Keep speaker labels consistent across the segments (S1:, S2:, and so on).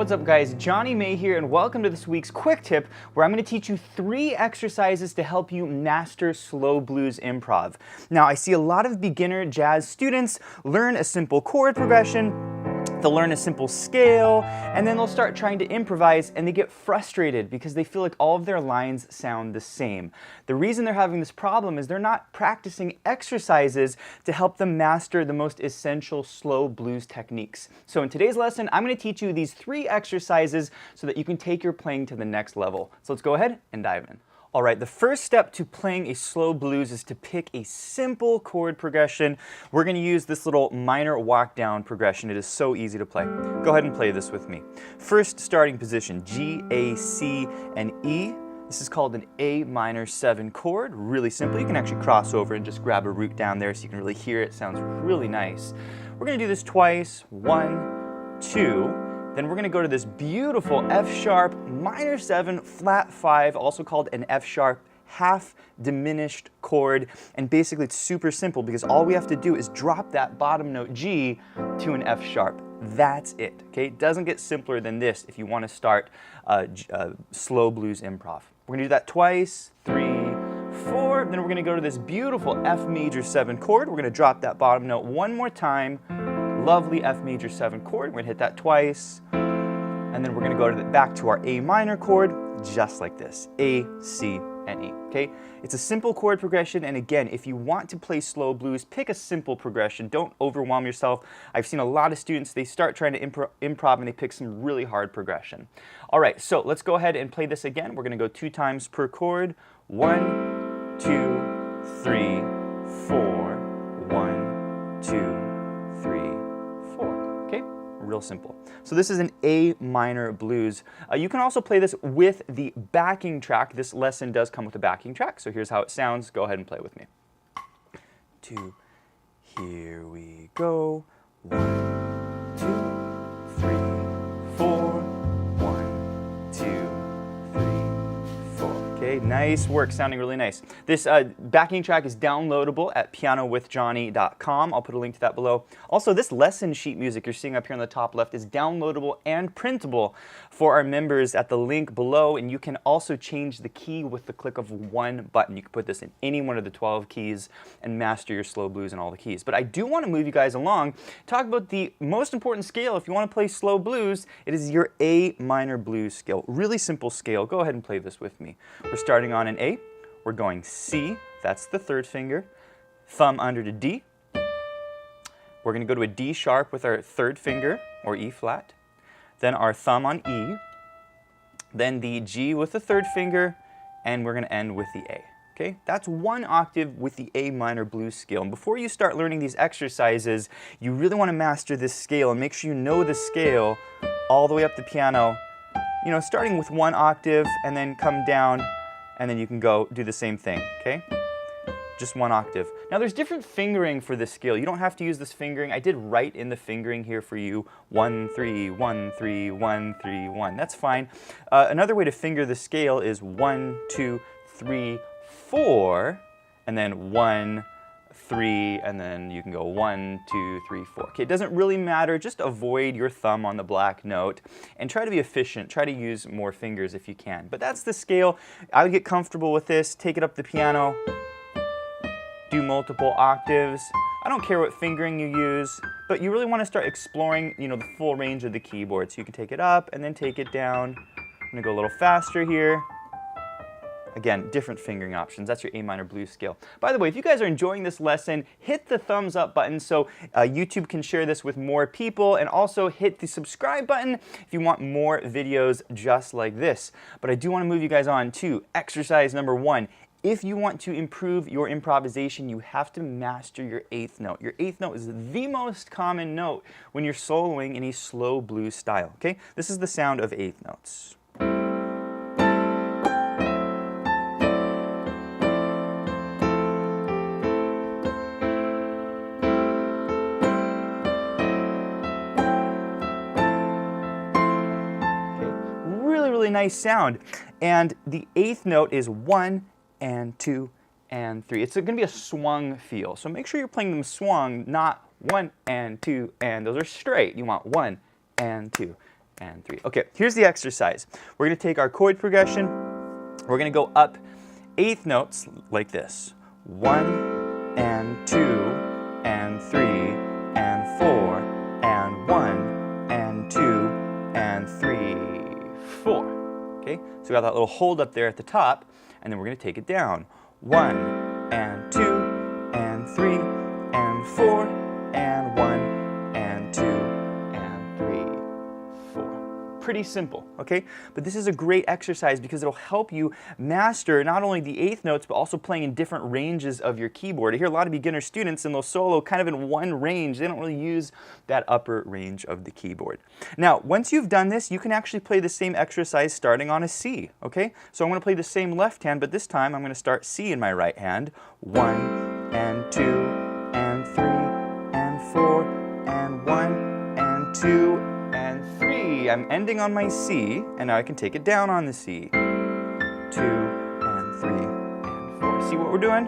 S1: What's up guys, Johnny May here and welcome to this week's quick tip where I'm going to teach you 3 exercises to help you master slow blues improv. Now I see a lot of beginner jazz students learn a simple chord progression, they'll learn a simple scale, and then they'll start trying to improvise and they get frustrated because they feel like all of their lines sound the same. The reason they're having this problem is they're not practicing exercises to help them master the most essential slow blues techniques. So in today's lesson, I'm going to teach you these 3 exercises so that you can take your playing to the next level. So let's go ahead and dive in. All right, the first step to playing a slow blues is to pick a simple chord progression. We're going to use this little minor walk down progression. It is so easy to play. Go ahead and play this with me. First starting position, G, A, C, and E. This is called an A minor 7 chord. Really simple. You can actually cross over and just grab a root down there so you can really hear it. It sounds really nice. We're going to do this twice. 1, 2. Then we're going to go to this beautiful F sharp minor 7 flat 5, also called an F sharp half diminished chord. And basically it's super simple because all we have to do is drop that bottom note G to an F sharp. That's it. Okay, it doesn't get simpler than this if you want to start slow blues improv. We're going to do that twice, 3, 4. Then we're going to go to this beautiful F major 7 chord. We're going to drop that bottom note one more time. Lovely F major 7 chord. We're going to hit that twice. And then we're going to go back to our A minor chord, just like this. A, C, and E. Okay? It's a simple chord progression, and again, if you want to play slow blues, pick a simple progression. Don't overwhelm yourself. I've seen a lot of students, they start trying to improv and they pick some really hard progression. All right, so let's go ahead and play this again. We're going to go 2 times per chord. 1, 2, 3, 4. 1, 2, 3, 4. Okay? Real simple. So this is an A minor blues. You can also play this with the backing track. This lesson does come with a backing track, so here's how it sounds. Go ahead and play with me. 2, here we go. 1, 2, 3, 4. 1, 2, 3, 4. Okay, nice work, sounding really nice. This backing track is downloadable at pianowithjohnny.com. I'll put a link to that below. Also, this lesson sheet music you're seeing up here on the top left is downloadable and printable for our members at the link below, and you can also change the key with the click of one button. You can put this in any one of the 12 keys and master your slow blues and all the keys. But I do want to move you guys along, talk about the most important scale if you want to play slow blues. It is your A minor blues scale. Really simple scale. Go ahead and play this with me. We're starting on an A. We're going C, that's the 3rd finger, thumb under to D. We're going to go to a D sharp with our 3rd finger, or E flat. Then our thumb on E. Then the G with the 3rd finger, and we're going to end with the A. Okay? That's 1 octave with the A minor blues scale. And before you start learning these exercises, you really want to master this scale and make sure you know the scale all the way up the piano. You know, starting with 1 octave and then come down, and then you can go do the same thing, okay? Just 1 octave. Now there's different fingering for this scale. You don't have to use this fingering. I did write in the fingering here for you. 1, 3, 1, 3, 1, 3, 1. That's fine. Another way to finger the scale is 1, 2, 3, 4, and then 1, 3, and then you can go 1, 2, 3, 4. Okay, it doesn't really matter. Just avoid your thumb on the black note and try to be efficient. Try to use more fingers if you can. But that's the scale. I would get comfortable with this. Take it up the piano. Do multiple octaves. I don't care what fingering you use, but you really want to start exploring, you know, the full range of the keyboard. So you can take it up and then take it down. I'm going to go a little faster here. Again, different fingering options. That's your A minor blues scale. By the way, if you guys are enjoying this lesson, hit the thumbs up button so YouTube can share this with more people, and also hit the subscribe button if you want more videos just like this. But I do want to move you guys on to exercise number 1. If you want to improve your improvisation, you have to master your 8th note. Your 8th note is the most common note when you're soloing in a slow blues style. Okay? This is the sound of 8th notes. Really nice sound. And the 8th note is 1 and 2 and 3. It's going to be a swung feel. So make sure you're playing them swung, not 1 and 2 and. Those are straight. You want 1 and 2 and 3. Okay, here's the exercise. We're going to take our chord progression. We're going to go up eighth notes like this. 1 and 2 and 3 and 4 and 1 and 2 and 3, 4. Okay, so we got that little hold up there at the top, and then we're going to take it down. 1 and 2 and 3 and 4 and 1 and 2 and 3, 4. Pretty simple, okay? But this is a great exercise because it'll help you master not only the eighth notes, but also playing in different ranges of your keyboard. I hear a lot of beginner students and they'll solo kind of in one range. They don't really use that upper range of the keyboard. Now, once you've done this, you can actually play the same exercise starting on a C, okay? So I'm going to play the same left hand, but this time I'm going to start C in my right hand. 1 and 2 and 3 and 4 and 1 and 2 and 3. I'm ending on my C, and now I can take it down on the C. 2 and 3 and 4. See what we're doing?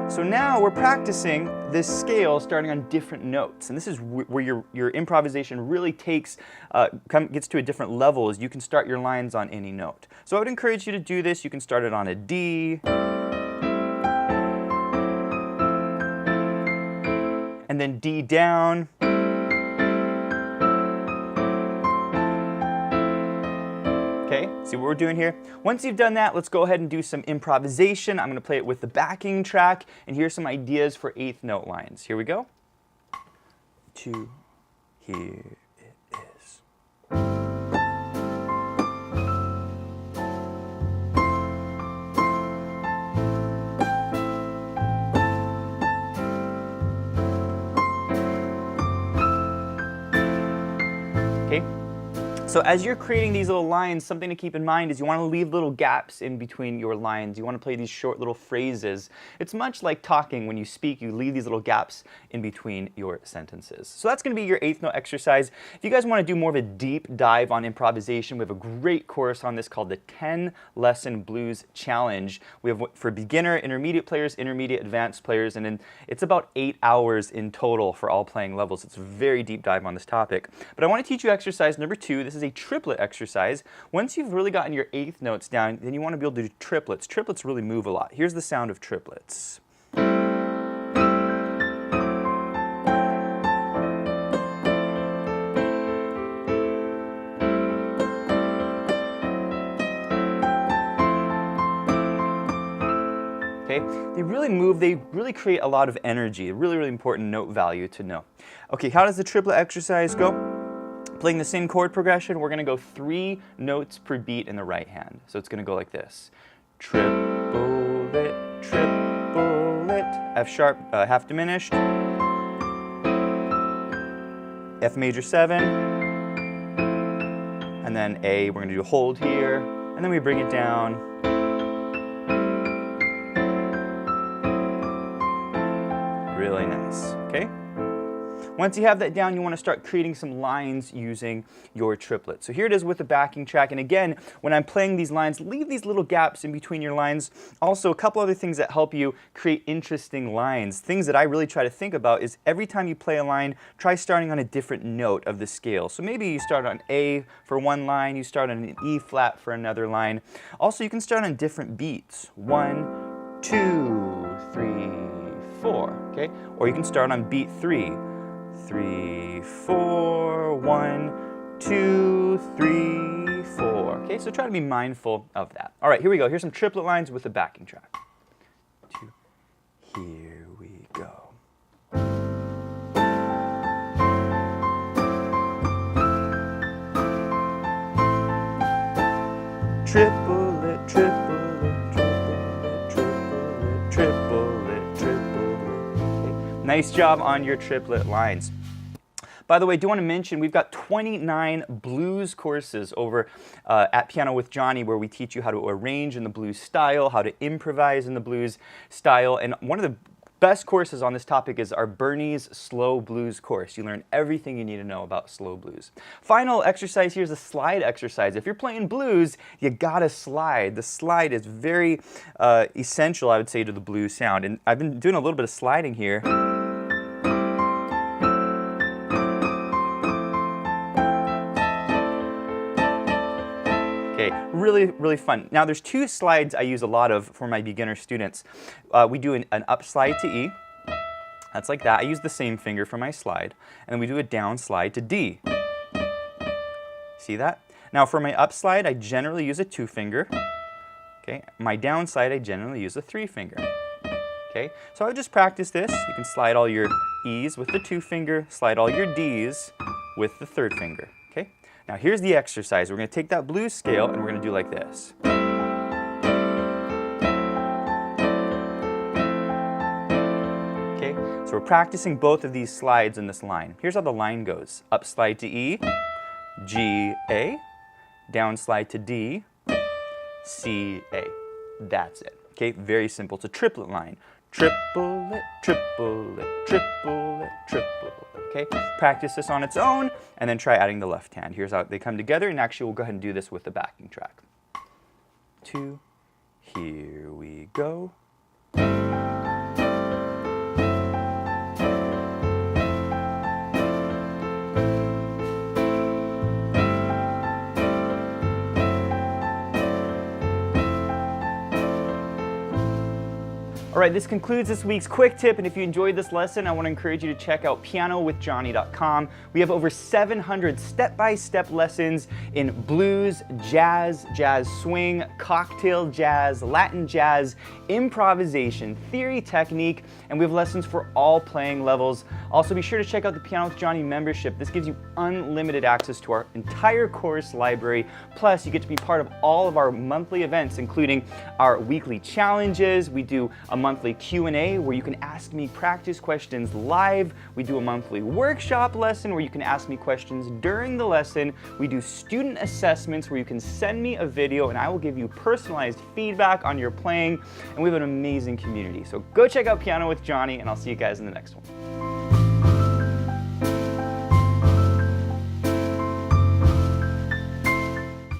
S1: So now we're practicing this scale starting on different notes, and this is where your improvisation really gets to a different level, as you can start your lines on any note. So I would encourage you to do this. You can start it on a D, and then D down, okay, see what we're doing here? Once you've done that, let's go ahead and do some improvisation. I'm going to play it with the backing track, and here's some ideas for eighth note lines. Here we go. 2, here it is. Okay. So as you're creating these little lines, something to keep in mind is you want to leave little gaps in between your lines. You want to play these short little phrases. It's much like talking. When you speak, you leave these little gaps in between your sentences. So that's going to be your eighth note exercise. If you guys want to do more of a deep dive on improvisation, we have a great course on this called the 10 Lesson Blues Challenge. We have for beginner, intermediate players, intermediate, advanced players, and then it's about 8 hours in total for all playing levels. It's a very deep dive on this topic. But I want to teach you exercise number 2. This is a triplet exercise. Once you've really gotten your eighth notes down, then you want to be able to do triplets. Triplets really move a lot. Here's the sound of triplets. Okay, they really move, they really create a lot of energy, a really, really important note value to know. Okay, how does the triplet exercise go? Playing the same chord progression, we're going to go 3 notes per beat in the right hand. So it's going to go like this. Triplet, triplet, F sharp, half diminished, F major 7, and then A, we're going to do a hold here, and then we bring it down. Really nice, okay? Once you have that down, you want to start creating some lines using your triplet. So here it is with the backing track. And again, when I'm playing these lines, leave these little gaps in between your lines. Also, a couple other things that help you create interesting lines. Things that I really try to think about is every time you play a line, try starting on a different note of the scale. So maybe you start on A for one line, you start on an E flat for another line. Also, you can start on different beats. 1, 2, 3, 4, okay? Or you can start on beat 3. 3, 4, 1, 2, 3, 4. Okay, so try to be mindful of that. All right, here we go. Here's some triplet lines with the backing track. 2, here we go. Triplet, triplet, triplet, triplet, triplet, triplet. Okay. Nice job on your triplet lines. By the way, I do want to mention we've got 29 blues courses over at Piano with Johnny, where we teach you how to arrange in the blues style, how to improvise in the blues style, and one of the best courses on this topic is our Bernie's Slow Blues course. You learn everything you need to know about slow blues. Final exercise here is a slide exercise. If you're playing blues, you gotta slide. The slide is very essential, I would say, to the blues sound. And I've been doing a little bit of sliding here. Okay, really, really fun. Now there's two slides I use a lot of for my beginner students. We do an up slide to E. That's like that. I use the same finger for my slide. And then we do a down slide to D. See that? Now for my up slide, I generally use a 2-finger. Okay, my down slide, I generally use a 3-finger. Okay, so I would just practice this. You can slide all your E's with the 2-finger, slide all your D's with the 3rd finger. Okay, now here's the exercise. We're going to take that blues scale and we're going to do like this. Okay, so we're practicing both of these slides in this line. Here's how the line goes. Up slide to E, G, A. Down slide to D, C, A. That's it. Okay, very simple. It's a triplet line. Triplet, triplet, triplet, triplet. Okay, practice this on its own and then try adding the left hand. Here's how they come together, and actually we'll go ahead and do this with the backing track. 2, here we go. All right, this concludes this week's quick tip, and if you enjoyed this lesson, I want to encourage you to check out pianowithjohnny.com. We have over 700 step-by-step lessons in blues, jazz, jazz swing, cocktail jazz, Latin jazz, improvisation, theory, technique, and we have lessons for all playing levels. Also, be sure to check out the Piano with Johnny membership. This gives you unlimited access to our entire course library. Plus, you get to be part of all of our monthly events, including our weekly challenges. We do a monthly Q&A where you can ask me practice questions live. We do a monthly workshop lesson where you can ask me questions during the lesson. We do student assessments where you can send me a video and I will give you personalized feedback on your playing. And we have an amazing community. So go check out Piano with Johnny, and I'll see you guys in the next one.